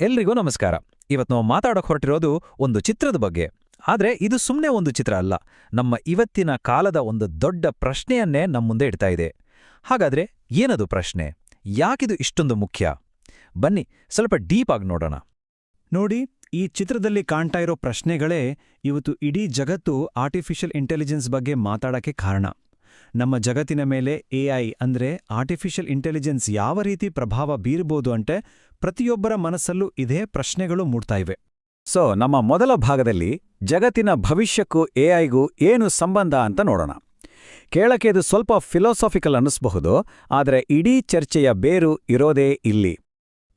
ಎಲ್ರಿಗೂ ನಮಸ್ಕಾರ. ಇವತ್ತು ನಾವು ಮಾತಾಡೋಕೆ ಹೊರಟಿರೋದು ಒಂದು ಚಿತ್ರದ ಬಗ್ಗೆ. ಆದ್ರೆ ಇದು ಸುಮ್ಮನೆ ಒಂದು ಚಿತ್ರ ಅಲ್ಲ, ನಮ್ಮ ಇವತ್ತಿನ ಕಾಲದ ಒಂದು ದೊಡ್ಡ ಪ್ರಶ್ನೆಯನ್ನೇ ನಮ್ಮುಂದೆ ಇಡ್ತಾ ಇದೆ. ಹಾಗಾದ್ರೆ ಏನದು ಪ್ರಶ್ನೆ? ಯಾಕಿದು ಇಷ್ಟೊಂದು ಮುಖ್ಯ? ಬನ್ನಿ ಸ್ವಲ್ಪ ಡೀಪ್ ಆಗಿ ನೋಡೋಣ. ನೋಡಿ, ಈ ಚಿತ್ರದಲ್ಲಿ ಕಾಣ್ತಾ ಇರೋ ಪ್ರಶ್ನೆಗಳೇ ಇವತ್ತು ಇಡೀ ಜಗತ್ತು ಆರ್ಟಿಫಿಷಿಯಲ್ ಇಂಟೆಲಿಜೆನ್ಸ್ ಬಗ್ಗೆ ಮಾತಾಡಕ್ಕೆ ಕಾರಣ. ನಮ್ಮ ಜಗತ್ತಿನ ಮೇಲೆ ಎಐ ಅಂದ್ರೆ ಆರ್ಟಿಫಿಷಿಯಲ್ ಇಂಟೆಲಿಜೆನ್ಸ್ ಯಾವ ರೀತಿ ಪ್ರಭಾವ ಬೀರಬಹುದು ಅಂತೆ ಪ್ರತಿಯೊಬ್ಬರ ಮನಸ್ಸಲ್ಲೂ ಇದೇ ಪ್ರಶ್ನೆಗಳು ಮೂಡ್ತಾ ಇವೆ. ನಮ್ಮ ಮೊದಲ ಭಾಗದಲ್ಲಿ ಜಗತ್ತಿನ ಭವಿಷ್ಯಕ್ಕೂ ಎಐಗೂ ಏನು ಸಂಬಂಧ ಅಂತ ನೋಡೋಣ. ಕೇಳಕ್ಕೆ ಇದು ಸ್ವಲ್ಪ ಫಿಲಾಸಾಫಿಕಲ್ ಅನ್ನಿಸ್ಬಹುದು, ಆದರೆ ಇಡೀ ಚರ್ಚೆಯ ಬೇರು ಇರೋದೇ ಇಲ್ಲಿ.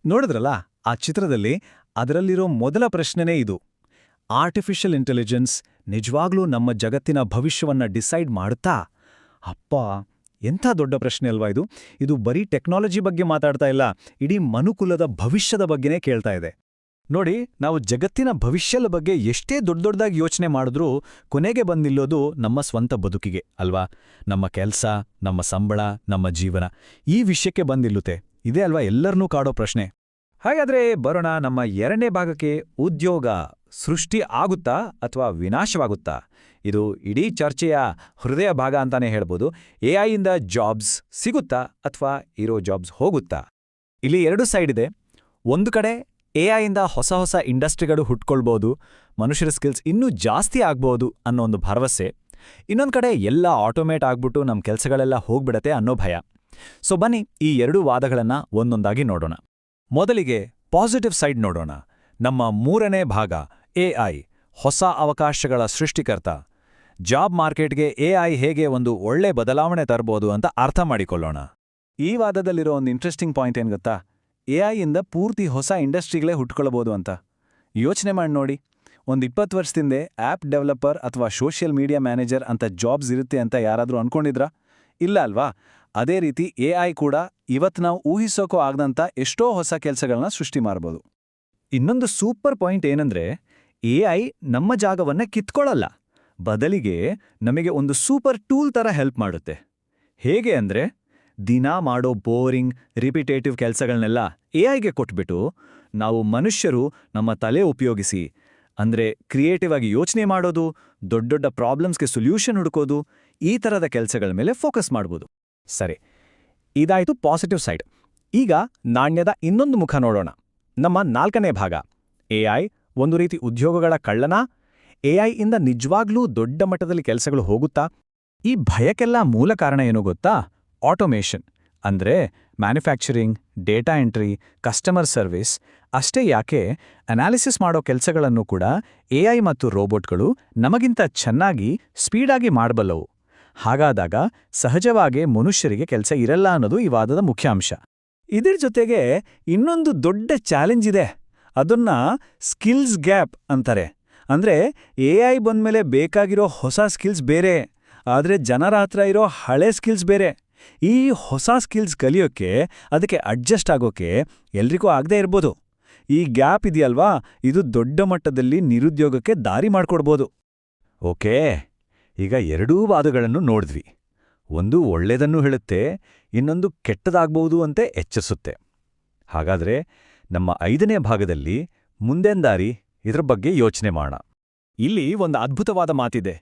ನೋಡಿದ್ರಲ್ಲ ಆ ಚಿತ್ರದಲ್ಲಿ, ಅದರಲ್ಲಿರೋ ಮೊದಲ ಪ್ರಶ್ನೆನೇ ಇದು. ಆರ್ಟಿಫಿಷಿಯಲ್ ಇಂಟೆಲಿಜೆನ್ಸ್ ನಿಜವಾಗ್ಲೂ ನಮ್ಮ ಜಗತ್ತಿನ ಭವಿಷ್ಯವನ್ನ ಡಿಸೈಡ್ ಮಾಡುತ್ತಾ? ಅಪ್ಪ, ಎಂಥ ದೊಡ್ಡ ಪ್ರಶ್ನೆ ಅಲ್ವಾ ಇದು. ಇದು ಬರೀ ಟೆಕ್ನಾಲಜಿ ಬಗ್ಗೆ ಮಾತಾಡ್ತಾ ಇಲ್ಲ, ಇಡೀ ಮನುಕುಲದ ಭವಿಷ್ಯದ ಬಗ್ಗೆನೇ ಕೇಳ್ತಾ ಇದೆ. ನೋಡಿ, ನಾವು ಜಗತ್ತಿನ ಭವಿಷ್ಯದ ಬಗ್ಗೆ ಎಷ್ಟೇ ದೊಡ್ಡದಾಗಿ ಯೋಚನೆ ಮಾಡಿದ್ರೂ ಕೊನೆಗೆ ಬಂದಿಲ್ಲೋದು ನಮ್ಮ ಸ್ವಂತ ಬದುಕಿಗೆ ಅಲ್ವಾ? ನಮ್ಮ ಕೆಲಸ, ನಮ್ಮ ಸಂಬಳ, ನಮ್ಮ ಜೀವನ, ಈ ವಿಷಯಕ್ಕೆ ಬಂದಿಲ್ಲುತ್ತೆ. ಇದೇ ಅಲ್ವಾ ಎಲ್ಲರನ್ನೂ ಕಾಡೋ ಪ್ರಶ್ನೆ. ಹಾಗಾದ್ರೆ ಬರೋಣ ನಮ್ಮ ಎರಡನೇ ಭಾಗಕ್ಕೆ. ಉದ್ಯೋಗ ಸೃಷ್ಟಿ ಆಗುತ್ತಾ ಅಥವಾ ವಿನಾಶವಾಗುತ್ತಾ? ಇದು ಇಡೀ ಚರ್ಚೆಯ ಹೃದಯ ಭಾಗ ಅಂತಾನೆ ಹೇಳ್ಬೋದು. ಎಐಯಿಂದ ಜಾಬ್ಸ್ ಸಿಗುತ್ತಾ ಅಥವಾ ಇರೋ ಜಾಬ್ಸ್ ಹೋಗುತ್ತಾ? ಇಲ್ಲಿ ಎರಡು ಸೈಡ್ ಇದೆ. ಒಂದು ಕಡೆ ಎಐಯಿಂದ ಹೊಸ ಹೊಸ ಇಂಡಸ್ಟ್ರಿಗಳು ಹುಟ್ಕೊಳ್ಬೋದು, ಮನುಷ್ಯರ ಸ್ಕಿಲ್ಸ್ ಇನ್ನೂ ಜಾಸ್ತಿ ಆಗ್ಬೋದು ಅನ್ನೋ ಒಂದು ಭರವಸೆ. ಇನ್ನೊಂದು ಕಡೆ ಎಲ್ಲ ಆಟೋಮೇಟ್ ಆಗ್ಬಿಟ್ಟು ನಮ್ಮ ಕೆಲಸಗಳೆಲ್ಲ ಹೋಗ್ಬಿಡತ್ತೆ ಅನ್ನೋ ಭಯ. ಬನ್ನಿ ಈ ಎರಡೂ ವಾದಗಳನ್ನ ಒಂದೊಂದಾಗಿ ನೋಡೋಣ. ಮೊದಲಿಗೆ ಪಾಸಿಟಿವ್ ಸೈಡ್ ನೋಡೋಣ. ನಮ್ಮ ಮೂರನೇ ಭಾಗ ಎಐ, ಹೊಸ ಅವಕಾಶಗಳ ಸೃಷ್ಟಿಕರ್ತ. ಜಾಬ್ ಮಾರ್ಕೆಟ್ಗೆ ಎಐ ಹೇಗೆ ಒಂದು ಒಳ್ಳೆ ಬದಲಾವಣೆ ತರಬಹುದು ಅಂತ ಅರ್ಥ ಮಾಡಿಕೊಳ್ಳೋಣ. ಈ ವಾದದಲ್ಲಿರೋ ಒಂದು ಇಂಟ್ರೆಸ್ಟಿಂಗ್ ಪಾಯಿಂಟ್ ಏನ್ ಗೊತ್ತಾ? ಎಐಯಿಂದ ಪೂರ್ತಿ ಹೊಸ ಇಂಡಸ್ಟ್ರಿಗಳೇ ಹುಟ್ಕೊಳ್ಬೋದು ಅಂತ. ಯೋಚನೆ ಮಾಡಿ ನೋಡಿ, ಒಂದು 20 ವರ್ಷದಿಂದೆ ಆ್ಯಪ್ ಡೆವಲಪರ್ ಅಥವಾ ಸೋಷಿಯಲ್ ಮೀಡಿಯಾ ಮ್ಯಾನೇಜರ್ ಅಂತ ಜಾಬ್ಸ್ ಇರುತ್ತೆ ಅಂತ ಯಾರಾದರೂ ಅನ್ಕೊಂಡಿದ್ರಾ? ಇಲ್ಲ ಅಲ್ವಾ? ಅದೇ ರೀತಿ ಎಐ ಕೂಡ ಇವತ್ತು ನಾವು ಊಹಿಸೋಕೋ ಆಗದಂಥ ಎಷ್ಟೋ ಹೊಸ ಕೆಲಸಗಳನ್ನ ಸೃಷ್ಟಿ ಮಾಡ್ಬೋದು. ಇನ್ನೊಂದು ಸೂಪರ್ ಪಾಯಿಂಟ್ ಏನಂದ್ರೆ, ಎಐ ನಮ್ಮ ಜಾಗವನ್ನ ಕಿತ್ಕೊಳ್ಳಲ್ಲ, ಬದಲಿಗೆ ನಮಗೆ ಒಂದು ಸೂಪರ್ ಟೂಲ್ ತರ ಹೆಲ್ಪ್ ಮಾಡುತ್ತೆ. ಹೇಗೆ ಅಂದ್ರೆ, ದಿನಾ ಮಾಡೋ ಬೋರಿಂಗ್ ರಿಪಿಟೇಟಿವ್ ಕೆಲಸಗಳನ್ನೆಲ್ಲ ಎಐಗೆ ಕೊಟ್ಬಿಟ್ಟು ನಾವು ಮನುಷ್ಯರು ನಮ್ಮ ತಲೆ ಉಪಯೋಗಿಸಿ, ಅಂದ್ರೆ ಕ್ರಿಯೇಟಿವ್ ಆಗಿ ಯೋಚನೆ ಮಾಡೋದು, ದೊಡ್ಡ ದೊಡ್ಡ ಪ್ರಾಬ್ಲಮ್ಸ್ಗೆ ಸೊಲ್ಯೂಷನ್ ಹುಡುಕೋದು, ಈ ಥರದ ಕೆಲಸಗಳ ಮೇಲೆ ಫೋಕಸ್ ಮಾಡ್ಬೋದು. ಸರಿ, ಇದಾಯ್ತು ಪಾಸಿಟಿವ್ ಸೈಡ್. ಈಗ ನಾಣ್ಯದ ಇನ್ನೊಂದು ಮುಖ ನೋಡೋಣ. ನಮ್ಮ ನಾಲ್ಕನೇ ಭಾಗ ಎಐ ಒಂದು ರೀತಿ ಉದ್ಯೋಗಗಳ ಕಳ್ಳನಾ? ಎಐ ಇಂದ ನಿಜವಾಗ್ಲೂ ದೊಡ್ಡ ಮಟ್ಟದಲ್ಲಿ ಕೆಲಸಗಳು ಹೋಗುತ್ತಾ? ಈ ಭಯಕ್ಕೆಲ್ಲ ಮೂಲ ಕಾರಣ ಏನು ಗೊತ್ತಾ? ಆಟೋಮೇಷನ್. ಅಂದ್ರೆ manufacturing, data entry, customer service. ಅಷ್ಟೇ ಯಾಕೆ, ಅನಾಲಿಸಿಸ್ ಮಾಡೋ ಕೆಲಸಗಳನ್ನು ಕೂಡ ಎಐ ಮತ್ತು ರೋಬೋಟ್ಗಳು ನಮಗಿಂತ ಚೆನ್ನಾಗಿ, ಸ್ಪೀಡಾಗಿ ಮಾಡಬಲ್ಲವು. ಹಾಗಾದಾಗ ಸಹಜವಾಗೇ ಮನುಷ್ಯರಿಗೆ ಕೆಲಸ ಇರಲ್ಲ ಅನ್ನೋದು ಈ ವಾದದ ಮುಖ್ಯ ಅಂಶ. ಇದ್ರ ಜೊತೆಗೆ ಇನ್ನೊಂದು ದೊಡ್ಡ ಚಾಲೆಂಜ್ ಇದೆ. ಅದನ್ನ ಸ್ಕಿಲ್ಸ್ ಗ್ಯಾಪ್ ಅಂತಾರೆ. ಅಂದ್ರೆ ಎಐ ಬಂದ್ಮೇಲೆ ಬೇಕಾಗಿರೋ ಹೊಸ ಸ್ಕಿಲ್ಸ್ ಬೇರೆ, ಆದ್ರೆ ಜನರ ಹತ್ರ ಇರೋ ಹಳೆ ಸ್ಕಿಲ್ಸ್ ಬೇರೆ. ಈ ಹೊಸ ಸ್ಕಿಲ್ಸ್ ಕಲಿಯೋಕ್ಕೆ, ಅದಕ್ಕೆ ಅಡ್ಜಸ್ಟ್ ಆಗೋಕೆ ಎಲ್ರಿಗೂ ಆಗದೇ ಇರ್ಬೋದು. ಈ ಗ್ಯಾಪ್ ಇದೆಯಲ್ವಾ, ಇದು ದೊಡ್ಡ ಮಟ್ಟದಲ್ಲಿ ನಿರುದ್ಯೋಗಕ್ಕೆ ದಾರಿ ಮಾಡ್ಕೊಡ್ಬೋದು. ಓಕೆ, ಈಗ ಎರಡೂ ವಾದಗಳನ್ನು ನೋಡಿದ್ವಿ. ಒಂದು ಒಳ್ಳೆಯದನ್ನು ಹೇಳುತ್ತೆ, ಇನ್ನೊಂದು ಕೆಟ್ಟದಾಗ್ಬಹುದು ಅಂತ ಎಚ್ಚರಿಸುತ್ತೆ. ಹಾಗಾದ್ರೆ ನಮ್ಮ 5ನೇ ಭಾಗದಲ್ಲಿ ಮುಂದೇನ್ ದಾರಿ, ಇದ್ರ ಬಗ್ಗೆ ಯೋಚನೆ ಮಾಡೋಣ. ಇಲ್ಲಿ ಒಂದು ಅದ್ಭುತವಾದ ಮಾತಿದೆ.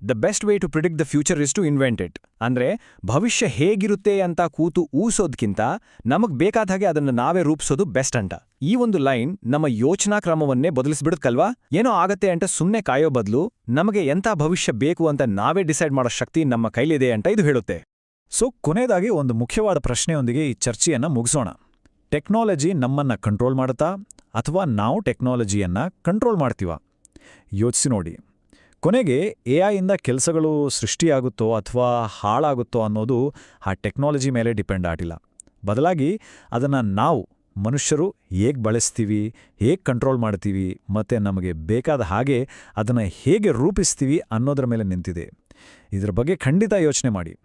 The best way to predict the future is to invent it. ಅಂದ್ರೆ ಭವಿಷ್ಯ ಹೇಗಿರುತ್ತೆ ಅಂತ ಕೂತು ಊಸೋದ್ಕಿಂತ ನಮಗ್ ಬೇಕಾದ ಹಾಗೆ ಅದನ್ನ ನಾವೇ ರೂಪಿಸೋದು ಬೆಸ್ಟ್ ಅಂತ. ಈ ಒಂದು ಲೈನ್ ನಮ್ಮ ಯೋಚನಾ ಕ್ರಮವನ್ನೇ ಬದಲಿಸ್ಬಿಡುತ್ತಲ್ವಾ? ಏನೋ ಆಗತ್ತೆ ಅಂತ ಸುಮ್ಮನೆ ಕಾಯೋ ಬದಲು ನಮಗೆ ಎಂಥ ಭವಿಷ್ಯ ಬೇಕು ಅಂತ ನಾವೇ ಡಿಸೈಡ್ ಮಾಡೋ ಶಕ್ತಿ ನಮ್ಮ ಕೈಲಿದೆ ಅಂತ ಇದು ಹೇಳುತ್ತೆ. ಕೊನೆಯದಾಗಿ ಒಂದು ಮುಖ್ಯವಾದ ಪ್ರಶ್ನೆಯೊಂದಿಗೆ ಈ ಚರ್ಚೆಯನ್ನ ಮುಗಿಸೋಣ. ಟೆಕ್ನಾಲಜಿ ನಮ್ಮನ್ನ ಕಂಟ್ರೋಲ್ ಮಾಡುತ್ತಾ ಅಥವಾ ನಾವು ಟೆಕ್ನಾಲಜಿಯನ್ನ ಕಂಟ್ರೋಲ್ ಮಾಡ್ತೀವಾ? ಯೋಚಿಸಿ ನೋಡಿ. ಕೊನೆಗೆ ಎಐಯಿಂದ ಕೆಲಸಗಳು ಸೃಷ್ಟಿಯಾಗುತ್ತೋ ಅಥವಾ ಹಾಳಾಗುತ್ತೋ ಅನ್ನೋದು ಆ ಟೆಕ್ನಾಲಜಿ ಮೇಲೆ ಡಿಪೆಂಡ್ ಆಗಿಲ್ಲ. ಬದಲಾಗಿ ಅದನ್ನು ನಾವು ಮನುಷ್ಯರು ಹೇಗೆ ಬಳಸ್ತೀವಿ, ಹೇಗೆ ಕಂಟ್ರೋಲ್ ಮಾಡ್ತೀವಿ, ಮತ್ತು ನಮಗೆ ಬೇಕಾದ ಹಾಗೆ ಅದನ್ನು ಹೇಗೆ ರೂಪಿಸ್ತೀವಿ ಅನ್ನೋದರ ಮೇಲೆ ನಿಂತಿದೆ. ಇದರ ಬಗ್ಗೆ ಖಂಡಿತ ಯೋಚನೆ ಮಾಡಿ.